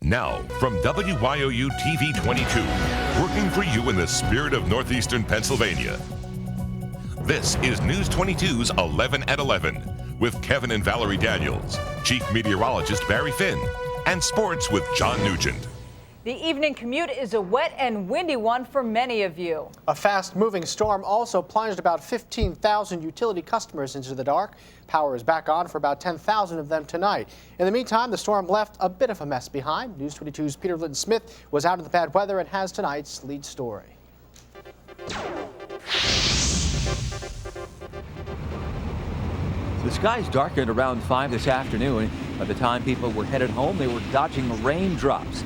Now, from WYOU TV-22, working for you in the spirit of northeastern Pennsylvania. This is News 22's 11 at 11 with Kevin and Valerie Daniels, Chief Meteorologist Barry Finn, and Sports with John Nugent. The evening commute is a wet and windy one for many of you. A fast-moving storm also plunged about 15,000 utility customers into the dark. Power is back on for about 10,000 of them tonight. In the meantime, the storm left a bit of a mess behind. News 22's Peter Linton Smith was out in the bad weather and has tonight's lead story. The skies darkened around 5 this afternoon. By the time people were headed home, they were dodging raindrops.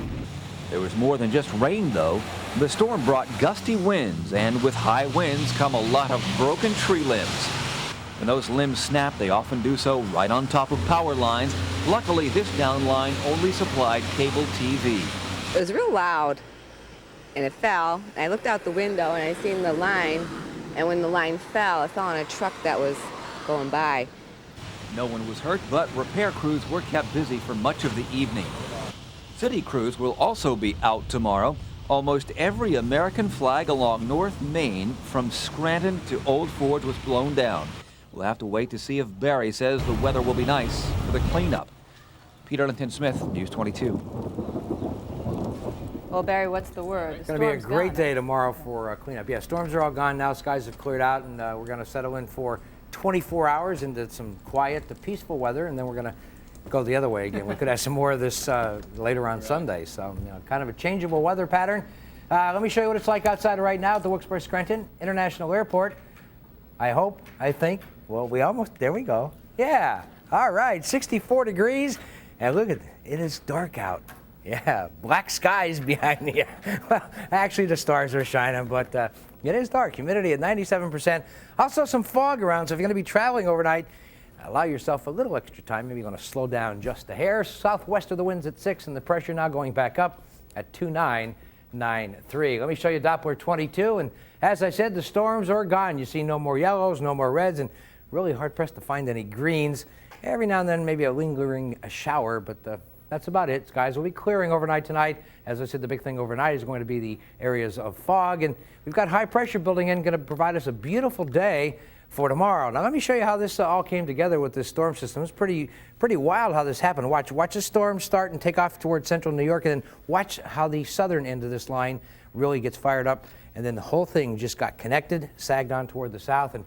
There was more than just rain, though. The storm brought gusty winds, and with high winds come a lot of broken tree limbs. When those limbs snap, they often do so right on top of power lines. Luckily, this down line only supplied cable TV. It was real loud, and it fell. I looked out the window, and I seen the line, and when the line fell, it fell on a truck that was going by. No one was hurt, but repair crews were kept busy for much of the evening. City crews will also be out tomorrow. Almost every American flag along North Main from Scranton to Old Forge was blown down. We'll have to wait to see if Barry says the weather will be nice for the cleanup. Peter Linton Smith, News 22. Well, Barry, what's the word? It's going to be a great day tomorrow for cleanup. Yeah, storms are all gone now. Skies have cleared out, and we're going to settle in for 24 hours into some quiet to peaceful weather, and then we're going to go the other way again. We could have some more of this later on Sunday, so kind of a changeable weather pattern. Let me show you what it's like outside right now at the Wilkes-Barre Scranton International Airport. I think, well, there we go. Yeah, all right, 64 degrees, and look at it is dark out. Yeah, black skies behind you. Well, actually the stars are shining, but it is dark. Humidity at 97%. Also some fog around, so if you're going to be traveling overnight, allow yourself a little extra time. Maybe you're going to slow down just a hair. Southwest of the winds at 6, and the pressure now going back up at 2993. Let me show you Doppler 22. And as I said, the storms are gone. You see no more yellows, no more reds, and really hard-pressed to find any greens. Every now and then, maybe a lingering shower, but that's about it. Skies will be clearing overnight tonight. As I said, the big thing overnight is going to be the areas of fog. And we've got high pressure building in, going to provide us a beautiful day for tomorrow. Now, let me show you how this all came together with this storm system. It's pretty wild how this happened. Watch the storm start and take off towards central New York, and then watch how the southern end of this line really gets fired up. And then the whole thing just got connected, sagged on toward the south, and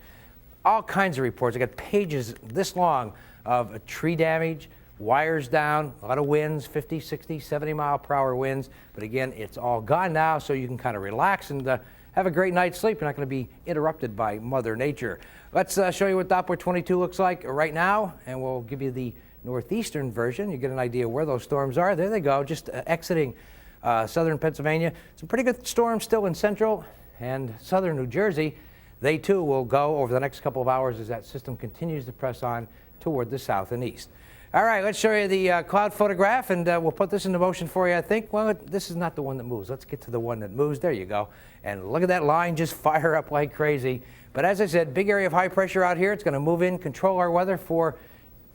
all kinds of reports. I got pages this long of tree damage, wires down, a lot of winds, 50, 60, 70 mile per hour winds. But again, it's all gone now, so you can kind of relax and have a great night's sleep. You're not going to be interrupted by Mother Nature. Let's show you what Doppler 22 looks like right now, and we'll give you the northeastern version. You get an idea where those storms are. There they go, just exiting southern Pennsylvania. Some pretty good storms still in central and southern New Jersey. They too will go over the next couple of hours as that system continues to press on toward the south and east. All right, let's show you the cloud photograph, and we'll put this into motion for you, I think. Well, this is not the one that moves. Let's get to the one that moves. There you go. And look at that line just fire up like crazy. But as I said, big area of high pressure out here. It's going to move in, control our weather for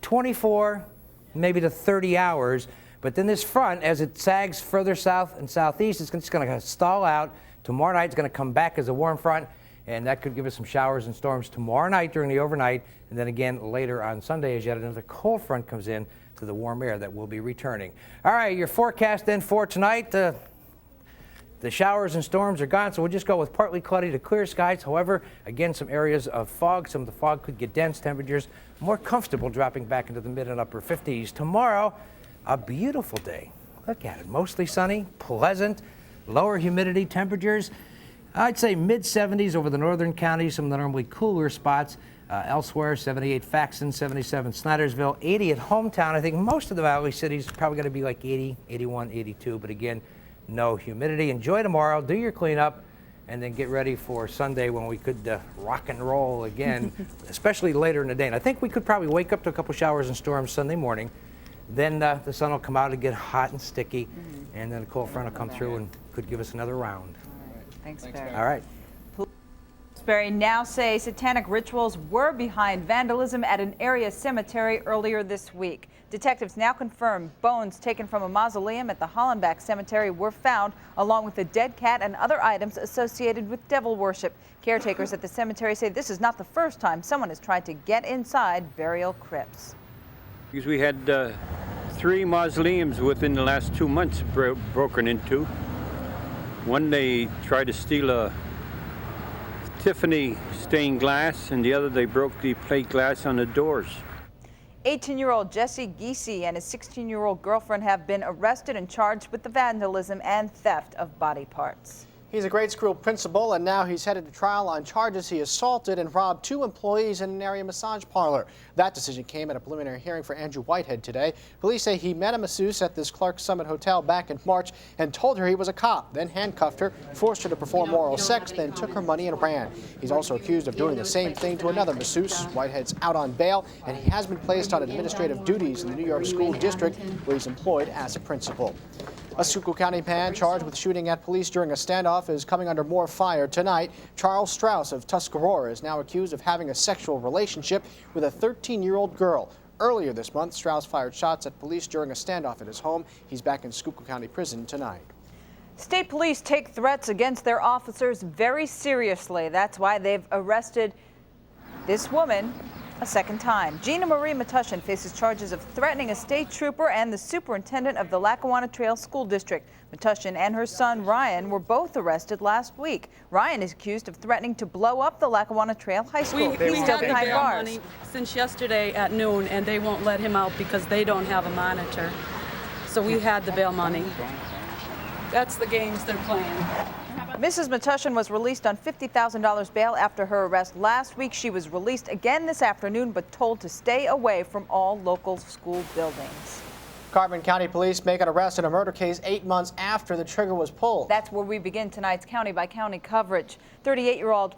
24, maybe to 30 hours. But then this front, as it sags further south and southeast, it's just going to stall out. Tomorrow night, it's going to come back as a warm front, and that could give us some showers and storms tomorrow night during the overnight, and then again later on Sunday as yet another cold front comes in to the warm air that will be returning. All right, your forecast then for tonight. The showers and storms are gone, so we'll just go with partly cloudy to clear skies. However, again, some areas of fog. Some of the fog could get dense. Temperatures more comfortable, dropping back into the mid and upper 50s. Tomorrow, a beautiful day. Look at it. Mostly sunny, pleasant, lower humidity temperatures. I'd say mid-70s over the northern counties, some of the normally cooler spots. Elsewhere, 78 Faxon, 77 Snydersville, 80 at Hometown. I think most of the Valley cities are probably going to be like 80, 81, 82. But again, no humidity. Enjoy tomorrow. Do your cleanup. And then get ready for Sunday when we could rock and roll again, especially later in the day. And I think we could probably wake up to a couple showers and storms Sunday morning. Then the sun will come out and get hot and sticky. And then a cold front will come through and could give us another round. Thanks, Barry. All right. Wilkes-Barre now say satanic rituals were behind vandalism at an area cemetery earlier this week. Detectives now confirm bones taken from a mausoleum at the Hollenbach Cemetery were found, along with a dead cat and other items associated with devil worship. Caretakers at the cemetery say this is not the first time someone has tried to get inside burial crypts. Because we had 3 mausoleums within the last 2 months broken into. One, they tried to steal a Tiffany stained glass, and the other they broke the plate glass on the doors. 18-year-old Jesse Giese and his 16-year-old girlfriend have been arrested and charged with the vandalism and theft of body parts. He's a grade school principal, and now he's headed to trial on charges he assaulted and robbed 2 employees in an area massage parlor. That decision came at a preliminary hearing for Andrew Whitehead today. Police say he met a masseuse at this Clark Summit Hotel back in March and told her he was a cop, then handcuffed her, forced her to perform oral sex, then took her money and ran. He's also accused of doing the same thing to another masseuse. Whitehead's out on bail, and he has been placed on administrative duties in the New York School District, where he's employed as a principal. A Schuylkill County man charged with shooting at police during a standoff is coming under more fire tonight. Charles Strauss of Tuscarora is now accused of having a sexual relationship with a 13-year-old girl. Earlier this month, Strauss fired shots at police during a standoff at his home. He's back in Schuylkill County Prison tonight. State police take threats against their officers very seriously. That's why they've arrested this woman a second time. Gina Marie Metushin faces charges of threatening a state trooper and the superintendent of the Lackawanna Trail School District. Metushin and her son Ryan were both arrested last week. Ryan is accused of threatening to blow up the Lackawanna Trail High School. We Still had the behind bail bars. money since yesterday at noon, and they won't let him out because they don't have a monitor. So we had the bail money. That's the games they're playing. Mrs. Metushin was released on $50,000 bail after her arrest last week. She was released again this afternoon, but told to stay away from all local school buildings. Carbon County Police make an arrest in a murder case 8 months after the trigger was pulled. That's where we begin tonight's county-by-county coverage. 38-year-old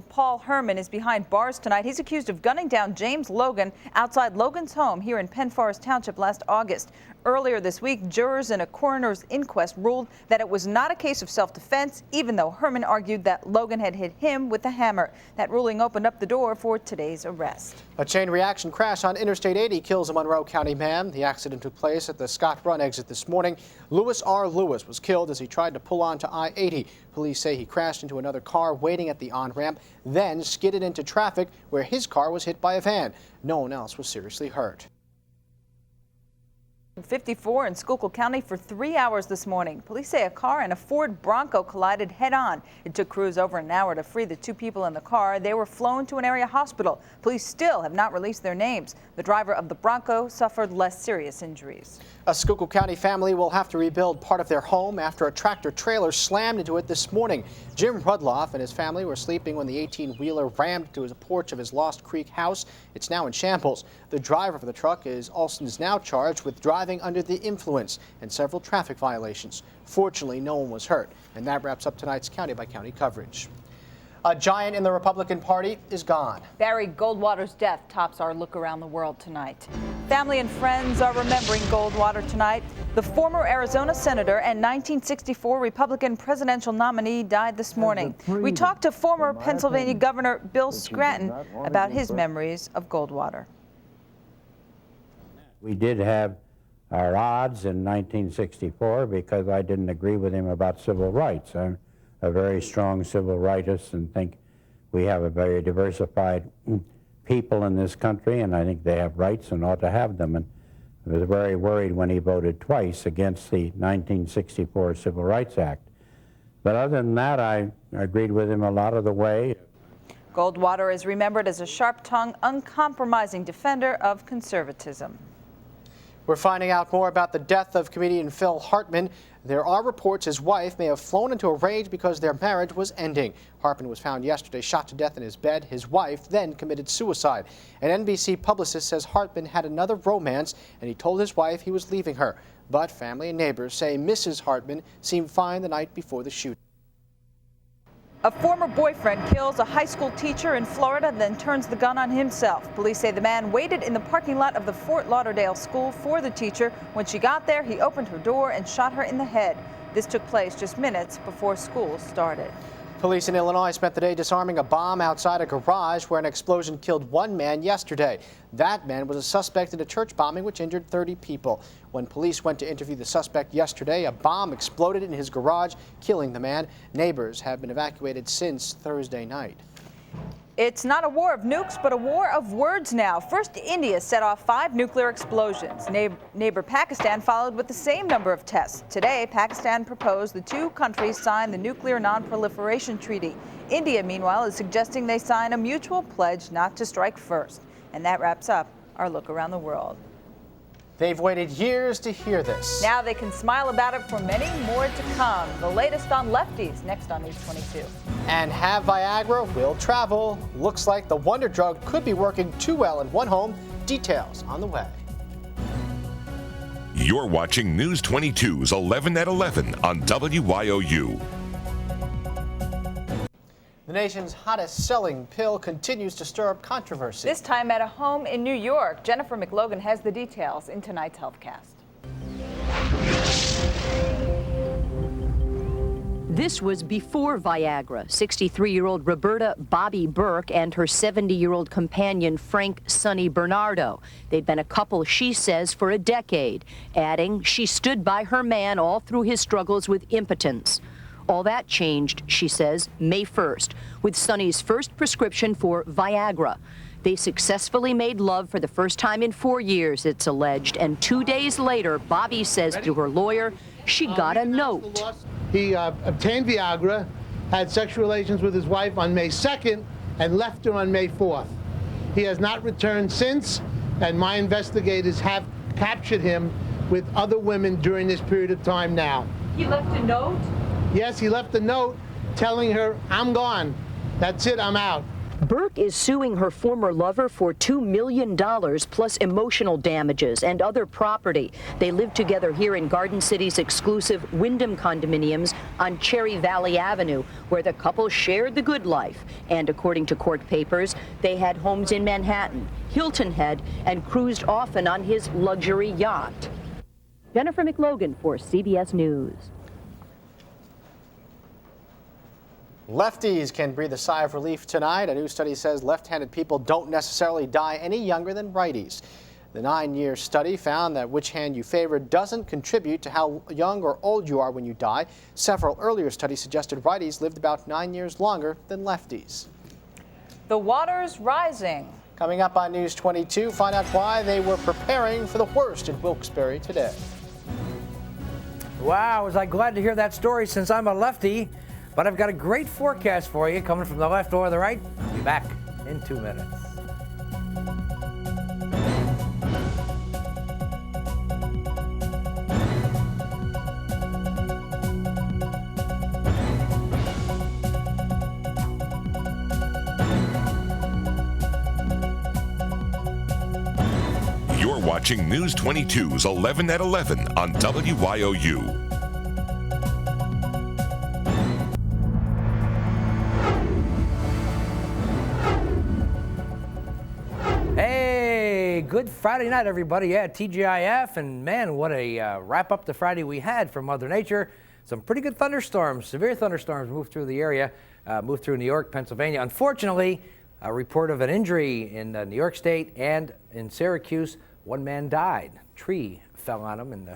Paul Herman is behind bars tonight. He's accused of gunning down James Logan outside Logan's home here in Penn Forest Township last August. Earlier this week, jurors in a coroner's inquest ruled that it was not a case of self-defense, even though Herman argued that Logan had hit him with a hammer. That ruling opened up the door for today's arrest. A chain reaction crash on Interstate 80 kills a Monroe County man. The accident took place at the Scott Run exit this morning. Lewis R. Lewis was killed as he tried to pull onto I-80. Police say he crashed into another car waiting at the on-ramp, then skidded into traffic where his car was hit by a van. No one else was seriously hurt. 54 in Schuylkill County for 3 hours this morning. Police say a car and a Ford Bronco collided head-on. It took crews over an hour to free the 2 people in the car. They were flown to an area hospital. Police still have not released their names. The driver of the Bronco suffered less serious injuries. A Schuylkill County family will have to rebuild part of their home after a tractor-trailer slammed into it this morning. Jim Rudloff and his family were sleeping when the 18-wheeler rammed into the porch of his Lost Creek house. It's now in shambles. The driver of the truck is now charged with driving under the influence and several traffic violations. Fortunately, no one was hurt. And that wraps up tonight's county-by-county coverage. A giant in the Republican Party is gone. Barry Goldwater's death tops our look around the world tonight. Family and friends are remembering Goldwater tonight. The former Arizona senator and 1964 Republican presidential nominee died this morning. We talked to former Pennsylvania Governor Bill Scranton about his memories of Goldwater. We did have our odds in 1964 because I didn't agree with him about civil rights. I'm a very strong civil rightist and think we have a very diversified people in this country, and I think they have rights and ought to have them. And I was very worried when he voted twice against the 1964 Civil Rights Act. But other than that, I agreed with him a lot of the way. Goldwater is remembered as a sharp-tongued, uncompromising defender of conservatism. We're finding out more about the death of comedian Phil Hartman. There are reports his wife may have flown into a rage because their marriage was ending. Hartman was found yesterday shot to death in his bed. His wife then committed suicide. An NBC publicist says Hartman had another romance and he told his wife he was leaving her. But family and neighbors say Mrs. Hartman seemed fine the night before the shooting. A former boyfriend kills a high school teacher in Florida, then turns the gun on himself. Police say the man waited in the parking lot of the Fort Lauderdale school for the teacher. When she got there, he opened her door and shot her in the head. This took place just minutes before school started. Police in Illinois spent the day disarming a bomb outside a garage where an explosion killed one man yesterday. That man was a suspect in a church bombing which injured 30 people. When police went to interview the suspect yesterday, a bomb exploded in his garage, killing the man. Neighbors have been evacuated since Thursday night. It's not a war of nukes, but a war of words now. First, India set off 5 nuclear explosions. Neighbor Pakistan followed with the same number of tests. Today, Pakistan proposed the 2 countries sign the Nuclear Non-Proliferation Treaty. India, meanwhile, is suggesting they sign a mutual pledge not to strike first. And that wraps up our look around the world. They've waited years to hear this. Now they can smile about it for many more to come. The latest on lefties, next on News 22. And have Viagra will travel. Looks like the wonder drug could be working too well in one home. Details on the way. You're watching News 22's 11 at 11 on WYOU. The nation's hottest selling pill continues to stir up controversy. This time at a home in New York. Jennifer McLogan has the details in tonight's HealthCast. This was before Viagra. 63-year-old Roberta Bobby Burke and her 70-year-old companion Frank Sonny Bernardo. They'd been a couple, she says, for a decade, adding she stood by her man all through his struggles with impotence. All that changed, she says, May 1st, with Sonny's first prescription for Viagra. They successfully made love for the first time in 4 years, it's alleged, and 2 days later, Bobby says through her lawyer, she got a note. He obtained Viagra, had sexual relations with his wife on May 2nd, and left her on May 4th. He has not returned since, and my investigators have captured him with other women during this period of time now. He left a note? Yes, he left a note telling her, I'm gone. That's it, I'm out. Burke is suing her former lover for $2 million plus emotional damages and other property. They live together here in Garden City's exclusive Wyndham condominiums on Cherry Valley Avenue, where the couple shared the good life. And according to court papers, they had homes in Manhattan, Hilton Head, and cruised often on his luxury yacht. Jennifer McLogan for CBS News. Lefties can breathe a sigh of relief tonight. A new study says left-handed people don't necessarily die any younger than righties. The 9-year study found that which hand you favor doesn't contribute to how young or old you are when you die. Several earlier studies suggested righties lived about 9 years longer than lefties. The water's rising. Coming up on News 22, find out why they were preparing for the worst in Wilkes-Barre today. Wow, was I glad to hear that story since I'm a lefty. But I've got a great forecast for you coming from the left or the right. I'll be back in 2 minutes. You're watching News 22's 11 at 11 on WYOU. Good Friday night, everybody. Yeah, TGIF, and man, what a wrap up the Friday we had from Mother Nature. Some pretty good thunderstorms, severe thunderstorms moved through the area, moved through New York, Pennsylvania. Unfortunately, a report of an injury in New York State and in Syracuse. One man died. Tree fell on him, and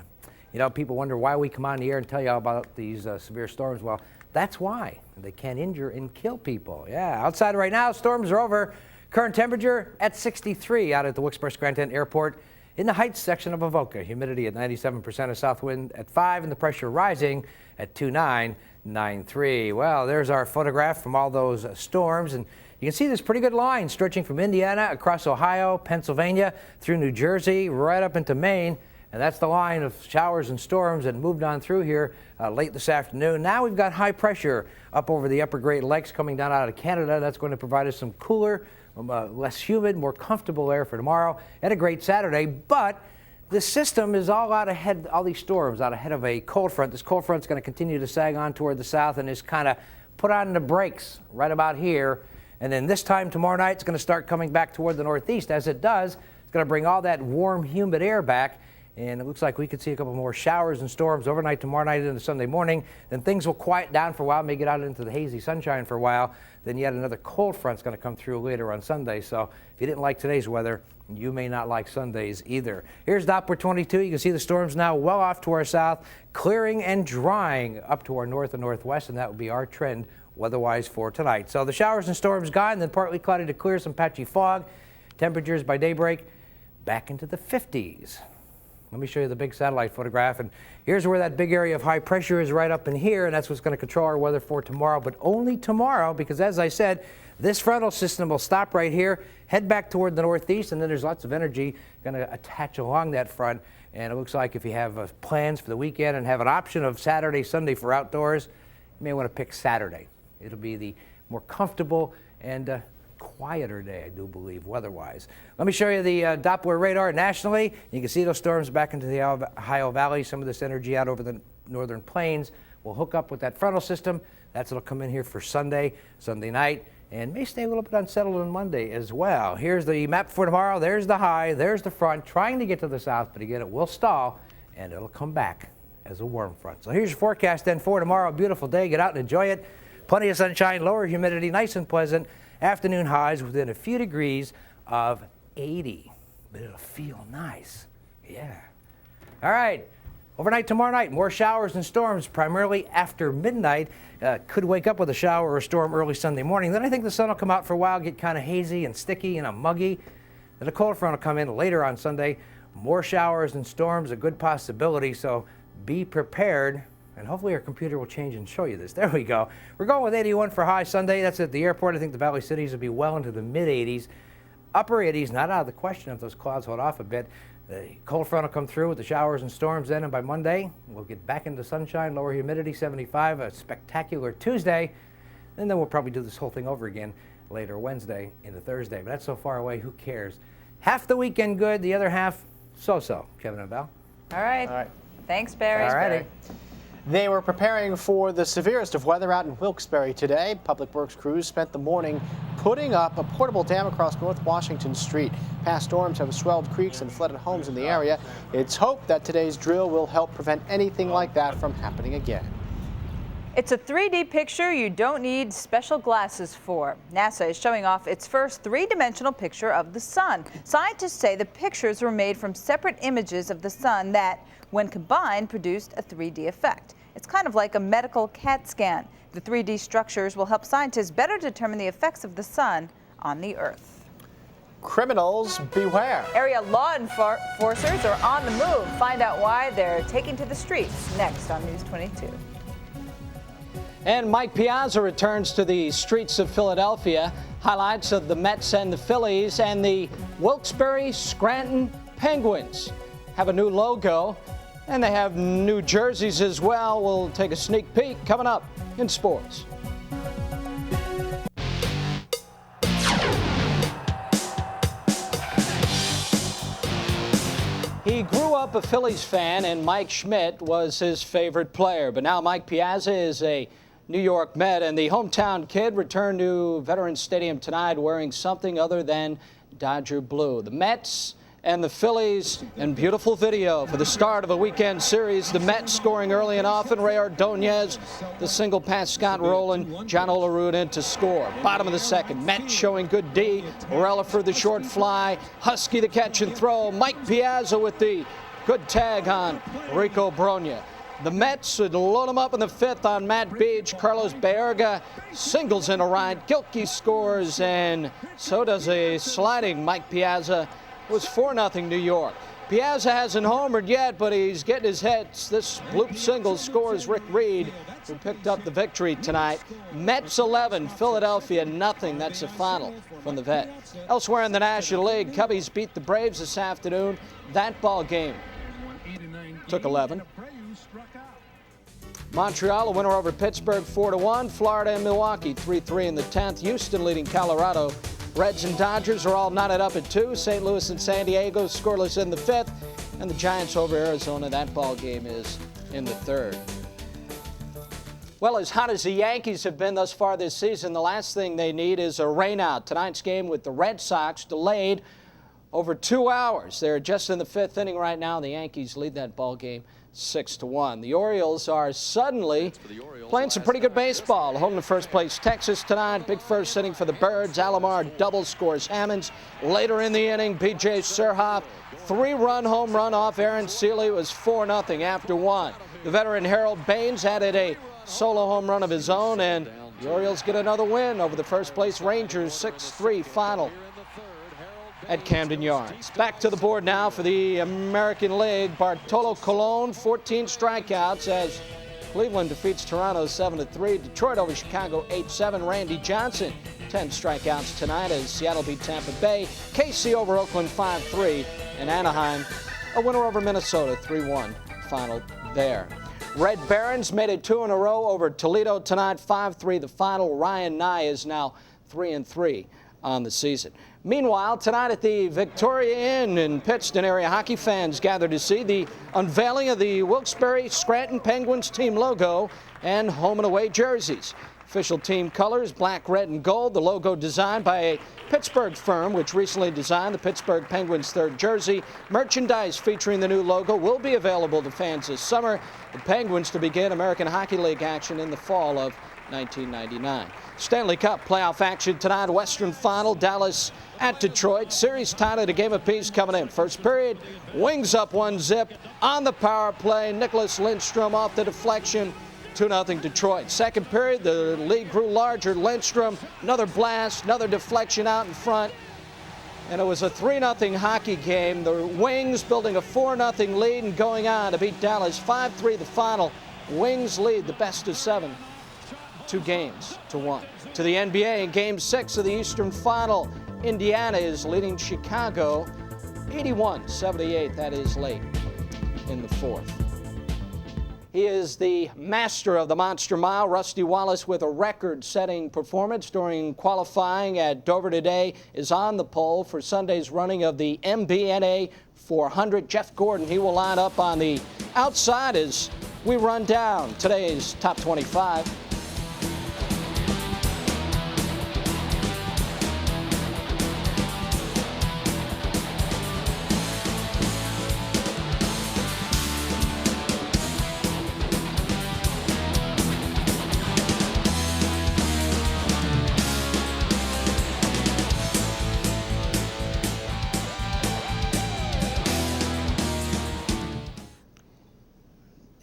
you know, people wonder why we come on the air and tell you all about these severe storms. Well, that's why. They can injure and kill people. Yeah, outside right now, storms are over. Current temperature at 63 out at the Wilkes-Barre Scranton Airport in the Heights section of Avoca. Humidity at 97%, a south wind at 5, and the pressure rising at 2993. Well, there's our photograph from all those storms, and you can see this pretty good line stretching from Indiana across Ohio, Pennsylvania, through New Jersey, right up into Maine. And that's the line of showers and storms that moved on through here late this afternoon. Now we've got high pressure up over the upper Great Lakes coming down out of Canada. That's going to provide us some cooler, less humid, more comfortable air for tomorrow and a great Saturday. But the system is all out ahead, all these storms out ahead of a cold front. This cold front's going to continue to sag on toward the south and is kind of put on the brakes right about here. And then this time tomorrow night, it's going to start coming back toward the northeast. As it does, it's going to bring all that warm, humid air back. And it looks like we could see a couple more showers and storms overnight tomorrow night into Sunday morning. Then things will quiet down for a while, may get out into the hazy sunshine for a while. Then yet another cold front's going to come through later on Sunday. So if you didn't like today's weather, you may not like Sunday's either. Here's Doppler 22. You can see the storms now well off to our south, clearing and drying up to our north and northwest, and that would be our trend weather-wise for tonight. So the showers and storms gone, then partly cloudy to clear, some patchy fog. Temperatures by daybreak back into the 50s. Let me show you the big satellite photograph, and here's where that big area of high pressure is, right up in here, and that's what's going to control our weather for tomorrow, but only tomorrow, because as I said, this frontal system will stop right here, head back toward the northeast, and then there's lots of energy going to attach along that front. And it looks like if you have plans for the weekend and have an option of Saturday, Sunday for outdoors, you may want to pick Saturday. It'll be the more comfortable and quieter day, I do believe, weather-wise. Let me show you the Doppler radar nationally. You can see those storms back into the Ohio Valley. Some of this energy out over the northern plains will hook up with that frontal system. That's what'll come in here for Sunday night, and may stay a little bit unsettled on Monday as well. Here's the map for tomorrow. There's the high, there's the front, trying to get to the south, but again, it will stall, and it'll come back as a warm front. So here's your forecast then for tomorrow. A beautiful day. Get out and enjoy it. Plenty of sunshine, lower humidity, nice and pleasant. Afternoon highs within a few degrees of 80. But it'll feel nice. Yeah. All right. Overnight tomorrow night, more showers and storms, primarily after midnight. Could wake up with a shower or a storm early Sunday morning. Then I think the sun will come out for a while, get kind of hazy and sticky and muggy. Then a cold front will come in later on Sunday. More showers and storms, a good possibility, so be prepared. And hopefully our computer will change and show you this. There we go. We're going with 81 for high Sunday. That's at the airport. I think the Valley Cities will be well into the mid-80s. Upper 80s, not out of the question if those clouds hold off a bit. The cold front will come through with the showers and storms then, and by Monday, we'll get back into sunshine, lower humidity, 75, a spectacular Tuesday. And then we'll probably do this whole thing over again later Wednesday into Thursday. But that's so far away, who cares? Half the weekend good, the other half so-so. Kevin and Val. All right. Thanks, Barry. All righty. They were preparing for the severest of weather out in Wilkes-Barre today. Public Works crews spent the morning putting up a portable dam across North Washington Street. Past storms have swelled creeks and flooded homes in the area. It's hoped that today's drill will help prevent anything like that from happening again. It's a 3D picture you don't need special glasses for. NASA is showing off its first three-dimensional picture of the sun. Scientists say the pictures were made from separate images of the sun that, when combined, produced a 3D effect. It's kind of like a medical CAT scan. The 3D structures will help scientists better determine the effects of the sun on the Earth. Criminals beware. Area law enforcers are on the move. Find out why they're taking to the streets next on News 22. And Mike Piazza returns to the streets of Philadelphia. Highlights of the Mets and the Phillies, and the Wilkes-Barre Scranton Penguins have a new logo, and they have new jerseys as well. We'll take a sneak peek coming up in sports. He grew up a Phillies fan, and Mike Schmidt was his favorite player. But now Mike Piazza is a New York Met, and the hometown kid returned to Veterans Stadium tonight wearing something other than Dodger blue. The Mets and the Phillies, and beautiful video for the start of a weekend series. The Mets scoring early and often. Ray Ordonez, the single past Scott Rowland, John Olerud in to score. Bottom of the second, Mets showing good D. Morella for the short fly. Husky the catch and throw. Mike Piazza with the good tag on Rico Brogna. The Mets would load them up in the fifth on Matt Beach. Carlos Baerga singles in a ride. Gilkey scores, and so does a sliding Mike Piazza. It was 4-0 New York. Piazza hasn't homered yet, but he's getting his hits. This bloop single scores Rick Reed, who picked up the victory tonight. Mets 11, Philadelphia nothing. That's the final from the vet. Elsewhere in the National League, Cubbies beat the Braves this afternoon. That ball game took 11. Montreal, a winner over Pittsburgh 4-1. Florida and Milwaukee 3-3 in the 10th. Houston leading Colorado. Reds and Dodgers are all knotted up at 2. St. Louis and San Diego scoreless in the 5th. And the Giants over Arizona, that ball game is in the 3rd. Well, as hot as the Yankees have been thus far this season, the last thing they need is a rainout. Tonight's game with the Red Sox delayed over 2 hours. They're just in the 5th inning right now. The Yankees lead that ball game 6-1. The Orioles are suddenly playing some pretty good baseball. Home to first place Texas tonight. Big first inning for the Birds. Alomar double scores Hammonds. Later in the inning, B.J. Surhoff, 3-run home run off Aaron Seeley. It was 4-0 after 1. The veteran Harold Baines added a solo home run of his own, and the Orioles get another win over the first place Rangers, 6-3 final at Camden Yards. Back to the board now for the American League. Bartolo Colon, 14 strikeouts as Cleveland defeats Toronto 7-3. Detroit over Chicago 8-7. Randy Johnson, 10 strikeouts tonight as Seattle beat Tampa Bay. KC over Oakland 5-3. And Anaheim, a winner over Minnesota 3-1 final there. Red Barons made it 2 in a row over Toledo tonight, 5-3 the final. Ryan Nye is now 3-3 on the season. Meanwhile, tonight at the Victoria Inn in Pittston area, hockey fans gathered to see the unveiling of the Wilkes-Barre Scranton Penguins team logo and home and away jerseys. Official team colors, black, red, and gold. The logo designed by a Pittsburgh firm, which recently designed the Pittsburgh Penguins' third jersey. Merchandise featuring the new logo will be available to fans this summer. The Penguins to begin American Hockey League action in the fall of 1999. Stanley Cup playoff action tonight. Western final, Dallas at Detroit. Series tied at a game apiece coming in. First period, Wings up 1-0 on the power play. Nicholas Lindstrom off the deflection. 2-0 Detroit. Second period, the lead grew larger. Lindstrom, another blast, another deflection out in front. And it was a 3-0 hockey game. The Wings building a 4-0 lead and going on to beat Dallas 5-3 the final. Wings lead the best of 7. 2-1. To the NBA in Game 6 of the Eastern Final, Indiana is leading Chicago 81-78. That is late in the 4th. He is the master of the Monster Mile. Rusty Wallace, with a record-setting performance during qualifying at Dover today, is on the pole for Sunday's running of the MBNA 400. Jeff Gordon, he will line up on the outside as we run down today's top 25.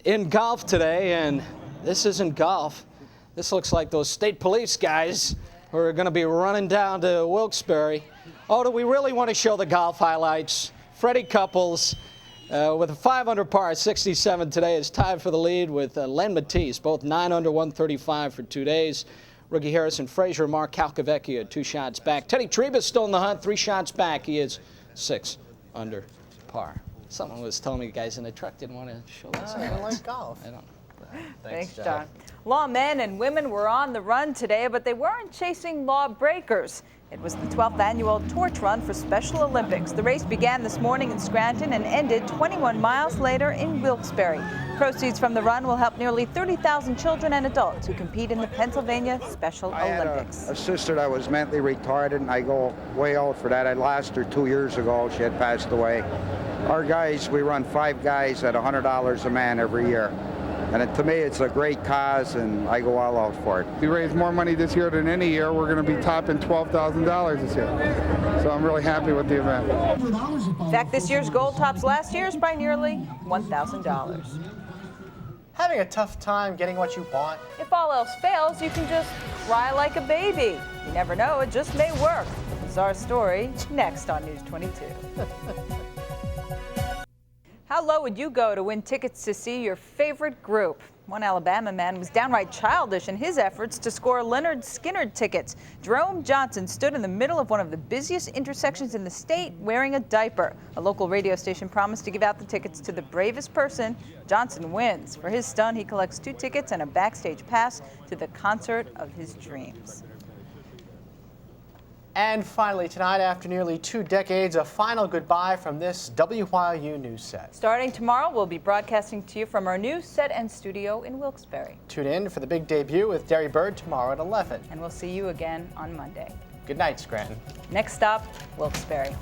In golf today, and this isn't golf. This looks like those state police guys who are going to be running down to Wilkes-Barre. Oh, do we really want to show the golf highlights? Freddie Couples with a 5-under par, 67 today, is tied for the lead with Len Matisse, both 9 under, 135 for 2 days. Rookie Harrison Frazier, Mark Calcavecchia, 2 shots back. Teddy Treba's still in the hunt, 3 shots back. He is 6 under par. Someone was telling me guys in the truck didn't want to show this. I don't like golf. I don't. Thanks, John. Lawmen and women were on the run today, but they weren't chasing lawbreakers. It was the 12th annual Torch Run for Special Olympics. The race began this morning in Scranton and ended 21 miles later in Wilkes-Barre. Proceeds from the run will help nearly 30,000 children and adults who compete in the Pennsylvania Special Olympics. I had a sister that was mentally retarded, and I go way out for that. I lost her 2 years ago. She had passed away. Our guys, we run 5 guys at $100 a man every year. And to me, it's a great cause, and I go all out for it. We raised more money this year than any year. We're going to be topping $12,000 this year. So I'm really happy with the event. In fact, this year's goal tops last year's by nearly $1,000. Having a tough time getting what you want? If all else fails, you can just cry like a baby. You never know, it just may work. This is our story next on News 22. How low would you go to win tickets to see your favorite group? One Alabama man was downright childish in his efforts to score Leonard Skinner tickets. Jerome Johnson stood in the middle of one of the busiest intersections in the state wearing a diaper. A local radio station promised to give out the tickets to the bravest person. Johnson wins. For his stunt, he collects 2 tickets and a backstage pass to the concert of his dreams. And finally tonight, after nearly 2 decades, a final goodbye from this WYOU news set. Starting tomorrow, we'll be broadcasting to you from our new set and studio in Wilkes-Barre. Tune in for the big debut with Derry Bird tomorrow at 11. And we'll see you again on Monday. Good night, Scranton. Next stop, Wilkes-Barre.